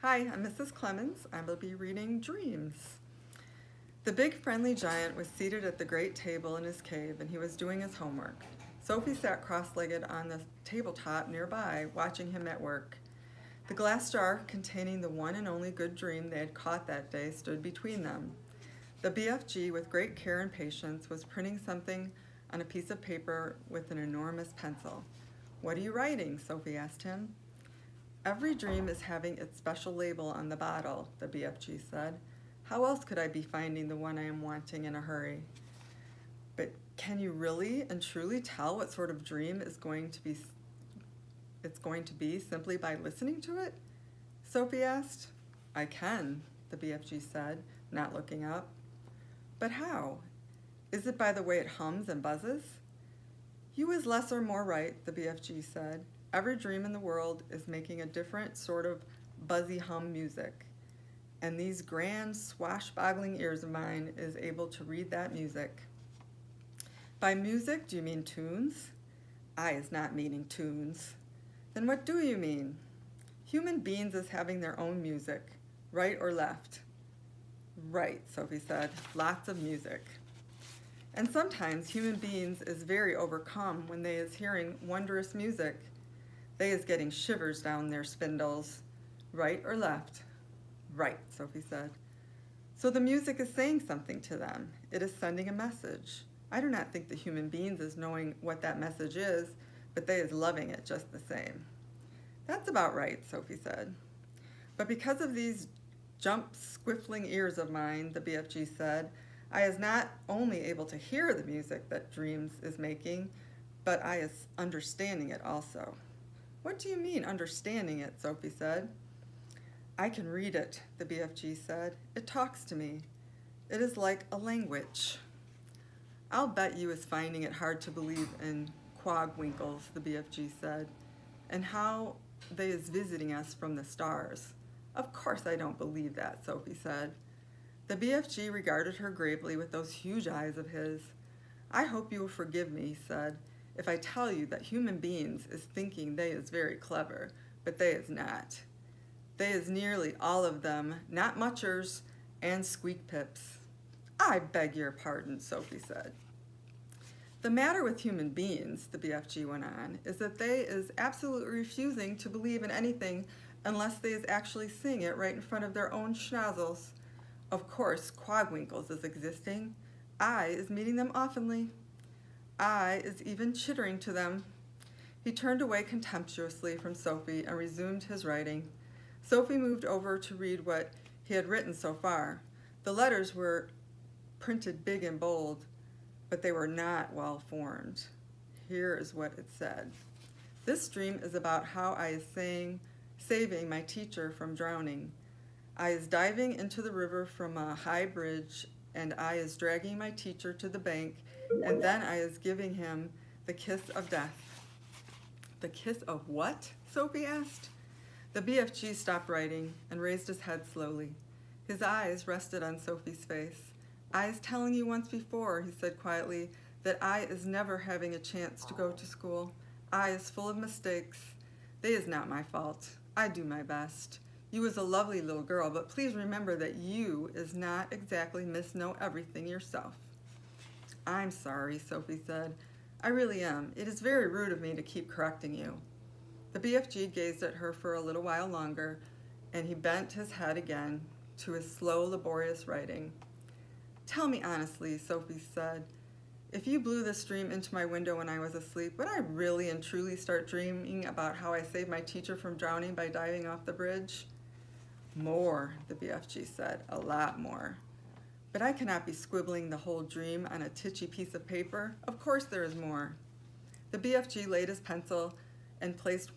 Hi, I'm Mrs. Clemens. I will be reading Dreams. The big friendly giant was seated at the great table in his cave, and he was doing his homework. Sophie sat cross-legged on the tabletop nearby, watching him at work. The glass jar containing the one and only good dream they had caught that day stood between them. The BFG, with great care and patience, was printing something on a piece of paper with an enormous pencil. "What are you writing?" Sophie asked him. "Every dream is having its special label on the bottle," the BFG said. "How else could I be finding the one I am wanting in a hurry?" "But can you really and truly tell what sort of dream it's going to be simply by listening to it?" Sophie asked. "I can," the BFG said, not looking up. "But how? Is it by the way it hums and buzzes?" "You is less or more right," the BFG said. "Every dream in the world is making a different sort of buzzy hum music. And these grand swashbuckling ears of mine is able to read that music." "By music, do you mean tunes?" "I is not meaning tunes." "Then what do you mean?" "Human beings is having their own music, right or left." "Right," Sophie said, "lots of music. And sometimes human beings is very overcome when they is hearing wondrous music. They is getting shivers down their spindles. Right or left?" "Right," Sophie said. "So the music is saying something to them. It is sending a message. I do not think the human beings is knowing what that message is, but they is loving it just the same." "That's about right," Sophie said. "But because of these squiffling ears of mine," the BFG said, "I is not only able to hear the music that dreams is making, but I is understanding it also." "What do you mean, understanding it?" Sophie said. "I can read it," the BFG said. "It talks to me. It is like a language." "I'll bet you is finding it hard to believe in quagwinkles," the BFG said, "and how they is visiting us from the stars." "Of course I don't believe that," Sophie said. The BFG regarded her gravely with those huge eyes of his. "I hope you will forgive me," he said, "if I tell you that human beings is thinking they is very clever, but they is not. They is nearly all of them not muchers and squeak pips." "I beg your pardon," Sophie said. "The matter with human beings," the BFG went on, "is that they is absolutely refusing to believe in anything unless they is actually seeing it right in front of their own schnozzles. Of course, quagwinkles is existing. I is meeting them oftenly. I is even chittering to them." He turned away contemptuously from Sophie and resumed his writing. Sophie moved over to read what he had written so far. The letters were printed big and bold, but they were not well formed. Here is what it said. "This dream is about how I is saving my teacher from drowning. I is diving into the river from a high bridge, and I is dragging my teacher to the bank, and then I is giving him the kiss of death." "The kiss of what?" Sophie asked. The BFG stopped writing and raised his head slowly. His eyes rested on Sophie's face. "I is telling you once before," he said quietly, "that I is never having a chance to go to school. I is full of mistakes. They is not my fault. I do my best. You is a lovely little girl, but please remember that you is not exactly Miss Know Everything yourself." "I'm sorry," Sophie said. "I really am. It is very rude of me to keep correcting you." The BFG gazed at her for a little while longer, and he bent his head again to his slow, laborious writing. "Tell me honestly," Sophie said, "if you blew this dream into my window when I was asleep, would I really and truly start dreaming about how I saved my teacher from drowning by diving off the bridge?" "More," the BFG said, "a lot more. But I cannot be squibbling the whole dream on a titchy piece of paper. Of course there is more." The BFG laid down his pencil and placed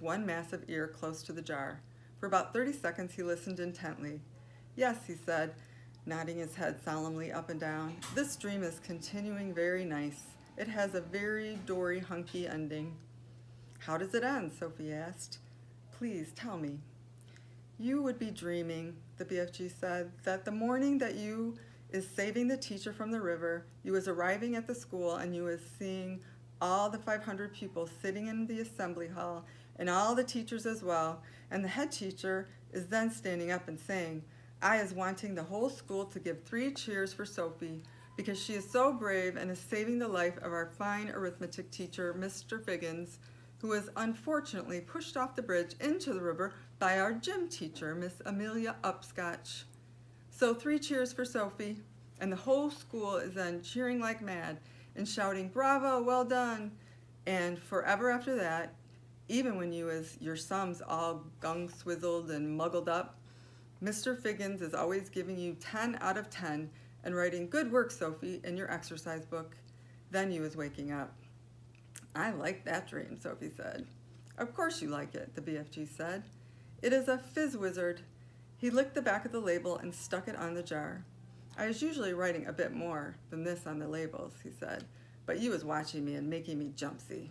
one massive ear close to the jar. For about 30 seconds he listened intently. "Yes," he said, nodding his head solemnly up and down, "this dream is continuing very nice. It has a very Dory hunky ending." "How does it end?" Sophie asked. "Please tell me." "You would be dreaming," the BFG said, "that the morning that you is saving the teacher from the river, you is arriving at the school and you is seeing all the 500 pupils sitting in the assembly hall and all the teachers as well, and the head teacher is then standing up and saying, I is wanting the whole school to give 3 cheers for Sophie because she is so brave and is saving the life of our fine arithmetic teacher, Mr. Figgins, who was unfortunately pushed off the bridge into the river by our gym teacher, Miss Amelia Upscotch. So 3 cheers for Sophie, and the whole school is then cheering like mad and shouting, bravo, well done. And forever after that, even when your sums all gung-swizzled and muggled up, Mr. Figgins is always giving you 10 out of 10 and writing, good work, Sophie, in your exercise book. Then you was waking up. I like that dream, Sophie said. Of course you like it, the BFG said. It is a fizz wizard. He licked the back of the label and stuck it on the jar. I was usually writing a bit more than this on the labels, he said, but you was watching me and making me jumpsy.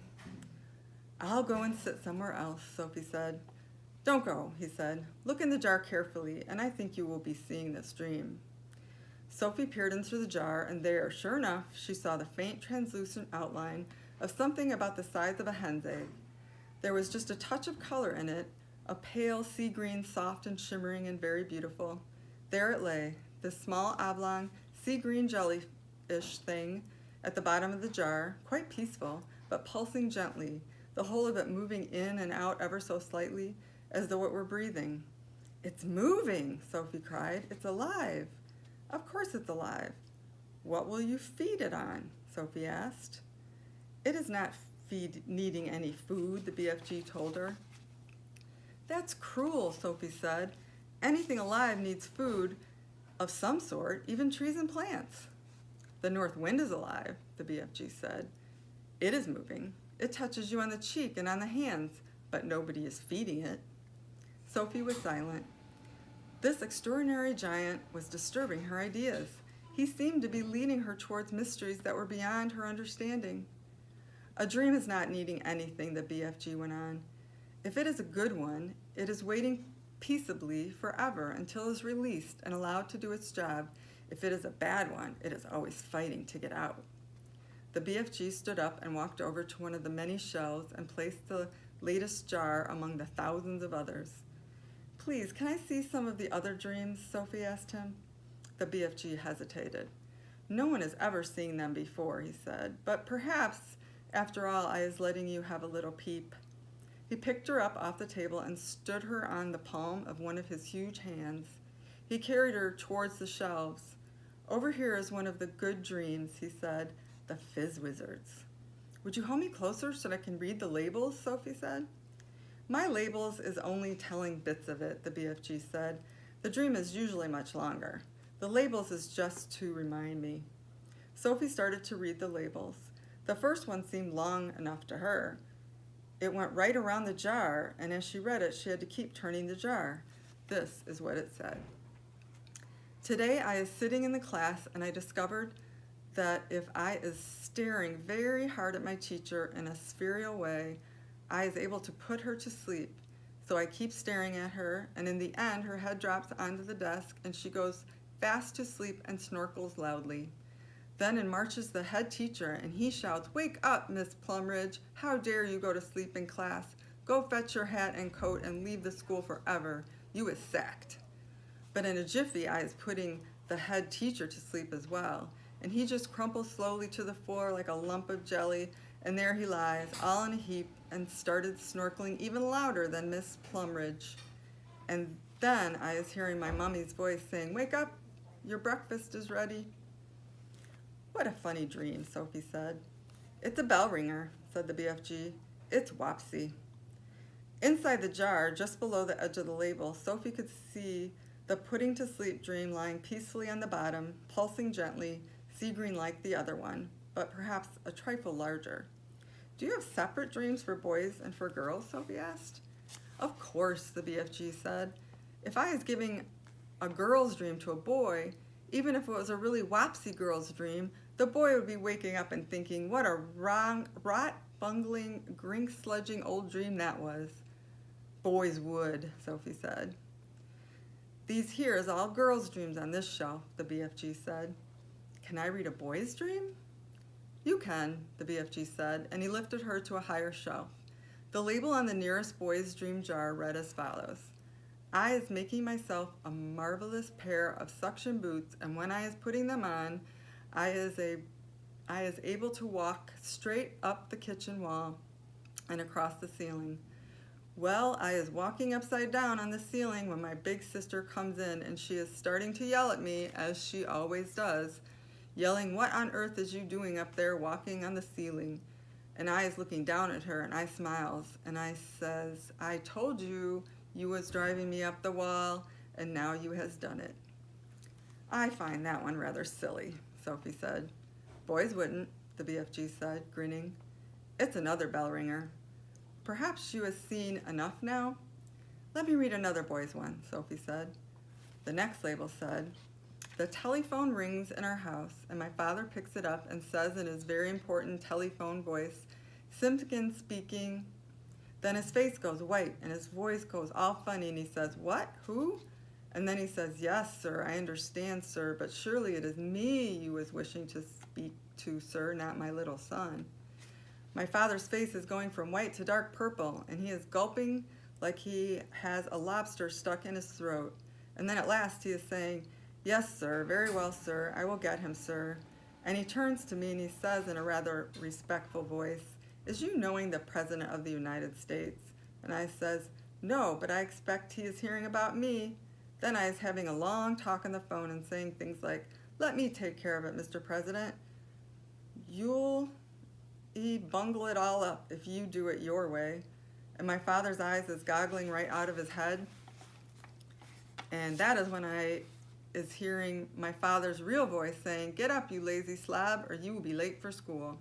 I'll go and sit somewhere else, Sophie said. Don't go, he said. Look in the jar carefully, and I think you will be seeing this dream. Sophie peered into the jar, and there, sure enough, she saw the faint translucent outline of something about the size of a hen's egg. There was just a touch of color in it, a pale sea green, soft and shimmering and very beautiful. There it lay, this small oblong sea green jelly-ish thing at the bottom of the jar, quite peaceful, but pulsing gently, the whole of it moving in and out ever so slightly, as though it were breathing. It's moving, Sophie cried. It's alive. Of course it's alive. What will you feed it on? Sophie asked. It is not needing any food, the BFG told her. That's cruel, Sophie said. Anything alive needs food of some sort, even trees and plants. The north wind is alive, the BFG said. It is moving. It touches you on the cheek and on the hands, but nobody is feeding it. Sophie was silent. This extraordinary giant was disturbing her ideas. He seemed to be leading her towards mysteries that were beyond her understanding. A dream is not needing anything, the BFG went on. If it is a good one, it is waiting peaceably forever until it is released and allowed to do its job. If it is a bad one, it is always fighting to get out. The BFG stood up and walked over to one of the many shelves and placed the latest jar among the thousands of others. Please, can I see some of the other dreams? Sophie asked him. The BFG hesitated. No one has ever seen them before, he said, but perhaps, after all, I is letting you have a little peep. He picked her up off the table and stood her on the palm of one of his huge hands. He carried her towards the shelves. Over here is one of the good dreams, he said, the fizz wizards. Would you hold me closer so that I can read the labels? Sophie said. My labels is only telling bits of it, the BFG said. The dream is usually much longer. The labels is just to remind me. Sophie started to read the labels. The first one seemed long enough to her. It went right around the jar, and as she read it, she had to keep turning the jar. This is what it said. Today I is sitting in the class, and I discovered that if I is staring very hard at my teacher in a spherical way, I is able to put her to sleep. So I keep staring at her, and in the end, her head drops onto the desk, and she goes fast to sleep and snorkles loudly. Then in marches the head teacher, and he shouts, Wake up, Miss Plumridge. How dare you go to sleep in class? Go fetch your hat and coat and leave the school forever. You is sacked. But in a jiffy, I is putting the head teacher to sleep as well, and he just crumples slowly to the floor like a lump of jelly, and there he lies, all in a heap, and started snorkeling even louder than Miss Plumridge. And then I is hearing my mummy's voice saying, Wake up, your breakfast is ready. What a funny dream, Sophie said. It's a bell ringer, said the BFG. It's Wopsy. Inside the jar, just below the edge of the label, Sophie could see the putting to sleep dream lying peacefully on the bottom, pulsing gently, sea green like the other one, but perhaps a trifle larger. Do you have separate dreams for boys and for girls? Sophie asked. Of course, the BFG said. If I was giving a girl's dream to a boy, even if it was a really wopsy girl's dream, the boy would be waking up and thinking, what a rot-bungling, grink-sludging old dream that was. Boys would, Sophie said. These here is all girls' dreams on this shelf, the BFG said. Can I read a boy's dream? You can, the BFG said, and he lifted her to a higher shelf. The label on the nearest Boy's Dream jar read as follows: I is making myself a marvelous pair of suction boots, and when I is putting them on, I is able to walk straight up the kitchen wall and across the ceiling. Well, I is walking upside down on the ceiling when my big sister comes in, and she is starting to yell at me, as she always does, yelling, "What on earth is you doing up there walking on the ceiling?" And I is looking down at her, and I smiles, and I says, "I told you you was driving me up the wall, and now you has done it." "I find that one rather silly," Sophie said. "Boys wouldn't," the BFG said, grinning. "It's another bell ringer. Perhaps you has seen enough now?" "Let me read another boy's one," Sophie said. The next label said, "The telephone rings in our house, and my father picks it up and says in his very important telephone voice, 'Simpkins speaking.' Then his face goes white and his voice goes all funny, and he says, 'What? Who?' And then he says, 'Yes, sir, I understand, sir, but surely it is me you was wishing to speak to, sir, not my little son.' My father's face is going from white to dark purple, and he is gulping like he has a lobster stuck in his throat. And then at last he is saying, 'Yes, sir, very well, sir, I will get him, sir.' And he turns to me and he says in a rather respectful voice, 'Is you knowing the President of the United States?' And I says, 'No, but I expect he is hearing about me.' Then I is having a long talk on the phone and saying things like, 'Let me take care of it, Mr. President. You'll bungle it all up if you do it your way.' And my father's eyes is goggling right out of his head. And that is when I is hearing my father's real voice saying, 'Get up, you lazy slab, or you will be late for school.'"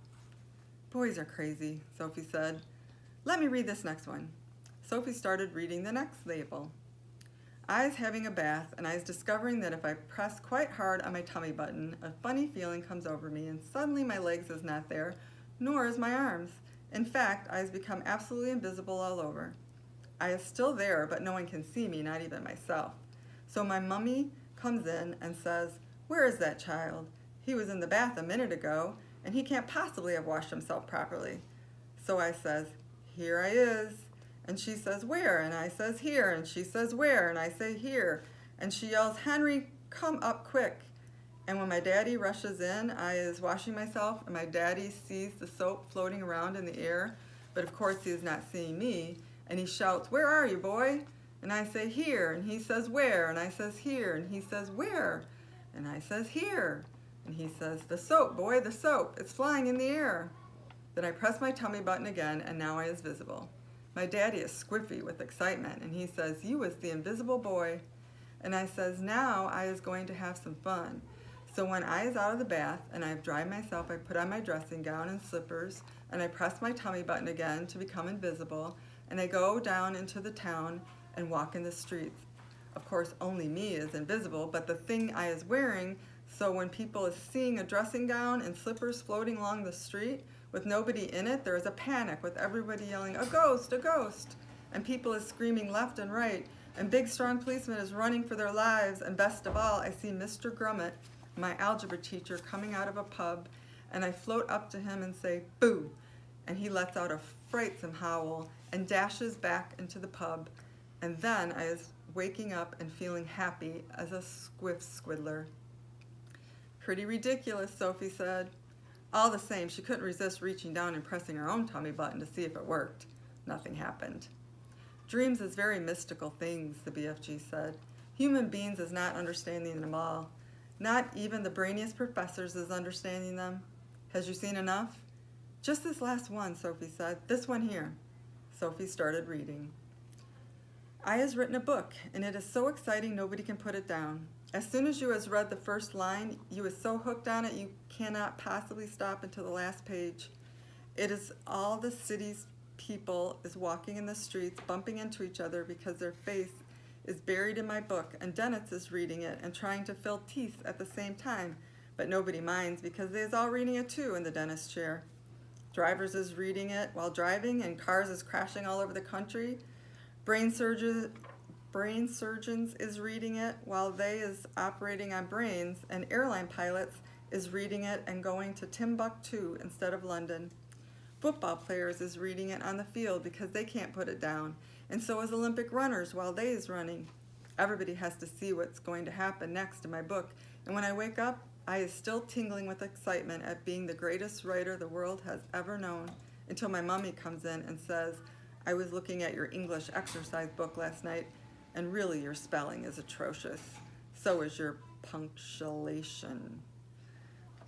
"Boys are crazy," Sophie said. "Let me read this next one." Sophie started reading the next label. "I is having a bath, and I is discovering that if I press quite hard on my tummy button, a funny feeling comes over me, and suddenly my legs is not there, nor is my arms. In fact, I has become absolutely invisible all over. I is still there, but no one can see me, not even myself. So my mummy comes in and says, 'Where is that child? He was in the bath a minute ago, and he can't possibly have washed himself properly.' So I says, 'Here I is.' And she says, 'Where?' And I says, 'Here.' And she says, 'Where?' And I say, 'Here.' And she yells, 'Henry, come up quick.' And when my daddy rushes in, I is washing myself, and my daddy sees the soap floating around in the air, but of course he is not seeing me, and he shouts, 'Where are you, boy?' And I say, 'Here.' And he says, 'Where?' And I says, 'Here.' And he says, 'Where?' And I says, 'Here.' And he says, 'The soap, boy, the soap. It's flying in the air.' Then I press my tummy button again, and now I is visible. My daddy is squiffy with excitement, and he says, 'You was the invisible boy.' And I says, 'Now I is going to have some fun.' So when I is out of the bath and I have dried myself, I put on my dressing gown and slippers, and I press my tummy button again to become invisible, and I go down into the town and walk in the streets. Of course, only me is invisible, but the thing I is wearing, so when people is seeing a dressing gown and slippers floating along the street with nobody in it, there is a panic with everybody yelling, 'A ghost, a ghost!' And people is screaming left and right, and big strong policemen is running for their lives, and best of all, I see Mr. Grummett, my algebra teacher, coming out of a pub, and I float up to him and say, 'Boo!' And he lets out a frightsome howl and dashes back into the pub, and then I is waking up and feeling happy as a squiddler." "Pretty ridiculous," Sophie said. All the same, she couldn't resist reaching down and pressing her own tummy button to see if it worked. Nothing happened. "Dreams is very mystical things," the BFG said. "Human beings is not understanding them all. Not even the brainiest professors is understanding them. Has you seen enough?" "Just this last one," Sophie said. "This one here." Sophie started reading. "I has written a book, and it is so exciting nobody can put it down. As soon as you has read the first line, you is so hooked on it you cannot possibly stop until the last page. It is all the city's people is walking in the streets, bumping into each other because their face is buried in my book, and Dennis is reading it and trying to fill teeth at the same time, but nobody minds because they is all reading it too in the dentist chair. Drivers is reading it while driving, and cars is crashing all over the country. Brain surgeons is reading it while they is operating on brains, and airline pilots is reading it and going to Timbuktu instead of London. football players is reading it on the field because they can't put it down, and so is Olympic runners while they is running. Everybody has to see what's going to happen next in my book, and when I wake up, I is still tingling with excitement at being the greatest writer the world has ever known, until my mommy comes in and says, I was looking at your English exercise book last night, and really your spelling is atrocious. So is your punctuation.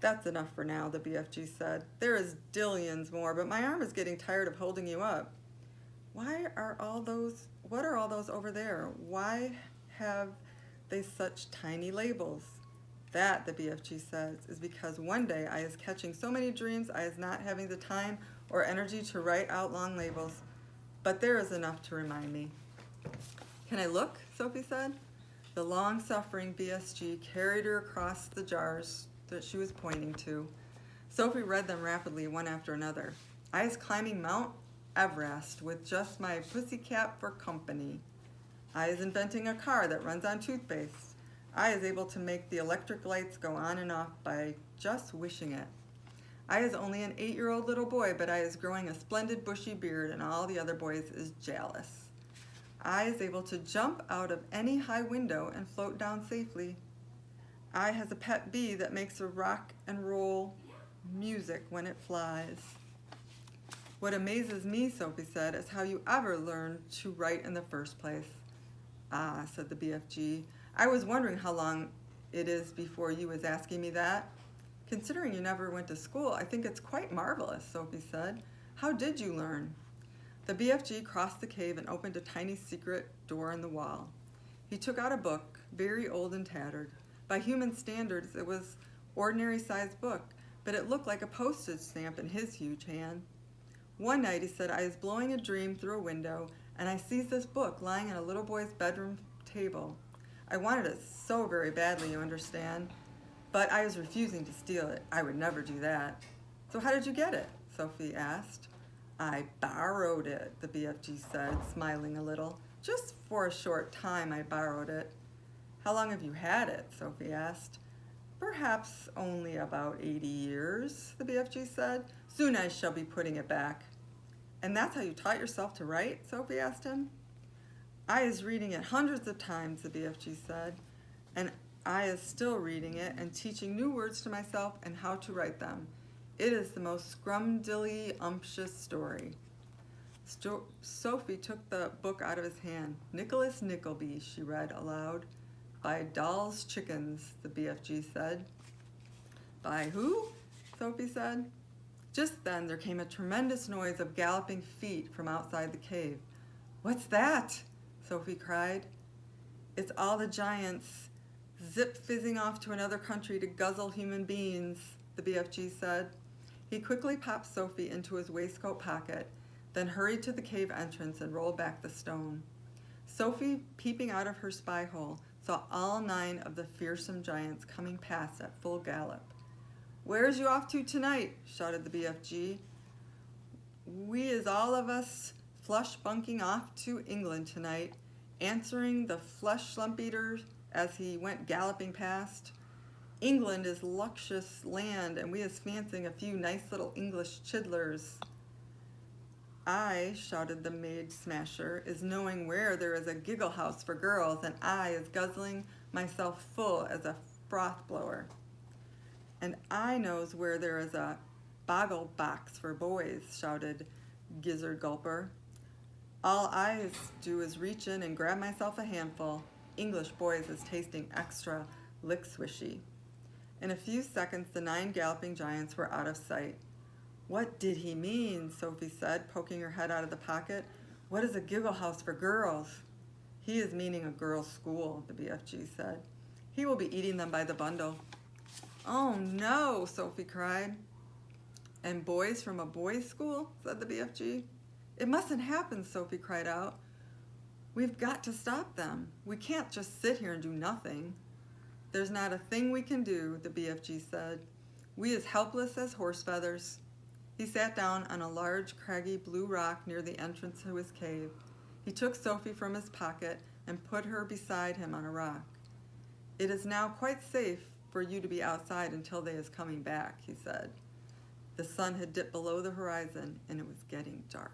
That's enough for now, the BFG said. There is dillions more, but my arm is getting tired of holding you up. What are all those over there? Why have they such tiny labels? That, the BFG says, is because one day I is catching so many dreams I is not having the time or energy to write out long labels. But there is enough to remind me. Can I look? Sophie said. The long-suffering BSG carried her across the jars that she was pointing to. Sophie read them rapidly, one after another. I is climbing Mount Everest with just my pussycat for company. I is inventing a car that runs on toothpaste. I is able to make the electric lights go on and off by just wishing it. I is only an 8-year-old little boy, but I is growing a splendid bushy beard and all the other boys is jealous. I is able to jump out of any high window and float down safely. I has a pet bee that makes a rock and roll music when it flies. What amazes me, Sophie said, is how you ever learned to write in the first place. Ah, said the BFG. I was wondering how long it is before you was asking me that. Considering you never went to school, I think it's quite marvelous, Sophie said. How did you learn? The BFG crossed the cave and opened a tiny secret door in the wall. He took out a book, very old and tattered. By human standards, it was ordinary-sized book, but it looked like a postage stamp in his huge hand. One night, he said, I was blowing a dream through a window, and I sees this book lying on a little boy's bedroom table. I wanted it so very badly, you understand, but I was refusing to steal it. I would never do that. So how did you get it? Sophie asked. I borrowed it, the BFG said, smiling a little. Just for a short time I borrowed it. How long have you had it? Sophie asked. Perhaps only about 80 years, the BFG said. Soon I shall be putting it back. And that's how you taught yourself to write? Sophie asked him. I is reading it hundreds of times, the BFG said, and I is still reading it and teaching new words to myself and how to write them. It is the most scrumdiddly-umptious story. Sophie took the book out of his hand. Nicholas Nickleby, she read aloud. By Doll's Chickens, the BFG said. By who? Sophie said. Just then there came a tremendous noise of galloping feet from outside the cave. What's that? Sophie cried. It's all the giants zip-fizzing off to another country to guzzle human beings, the BFG said. He quickly popped Sophie into his waistcoat pocket, then hurried to the cave entrance and rolled back the stone. Sophie, peeping out of her spy hole, saw all 9 of the fearsome giants coming past at full gallop. Where's you off to tonight? Shouted the BFG. We is all of us flush bunking off to England tonight, answering the flesh slump eater as he went galloping past. England is luscious land, and we is fancying a few nice little English chidlers. I, shouted the maid smasher, is knowing where there is a giggle house for girls, and I is guzzling myself full as a froth blower. And I knows where there is a boggle box for boys, shouted Gizzard Gulper. All I do is reach in and grab myself a handful. English boys is tasting extra lick-swishy. In a few seconds, the 9 galloping giants were out of sight. What did he mean? Sophie said, poking her head out of the pocket. What is a giggle house for girls? He is meaning a girls' school, the BFG said. He will be eating them by the bundle. Oh no, Sophie cried. And boys from a boys' school? Said the BFG. It mustn't happen, Sophie cried out. We've got to stop them. We can't just sit here and do nothing. There's not a thing we can do, the BFG said. We as helpless as horse feathers. He sat down on a large, craggy blue rock near the entrance to his cave. He took Sophie from his pocket and put her beside him on a rock. It is now quite safe for you to be outside until they is coming back, he said. The sun had dipped below the horizon, and it was getting dark.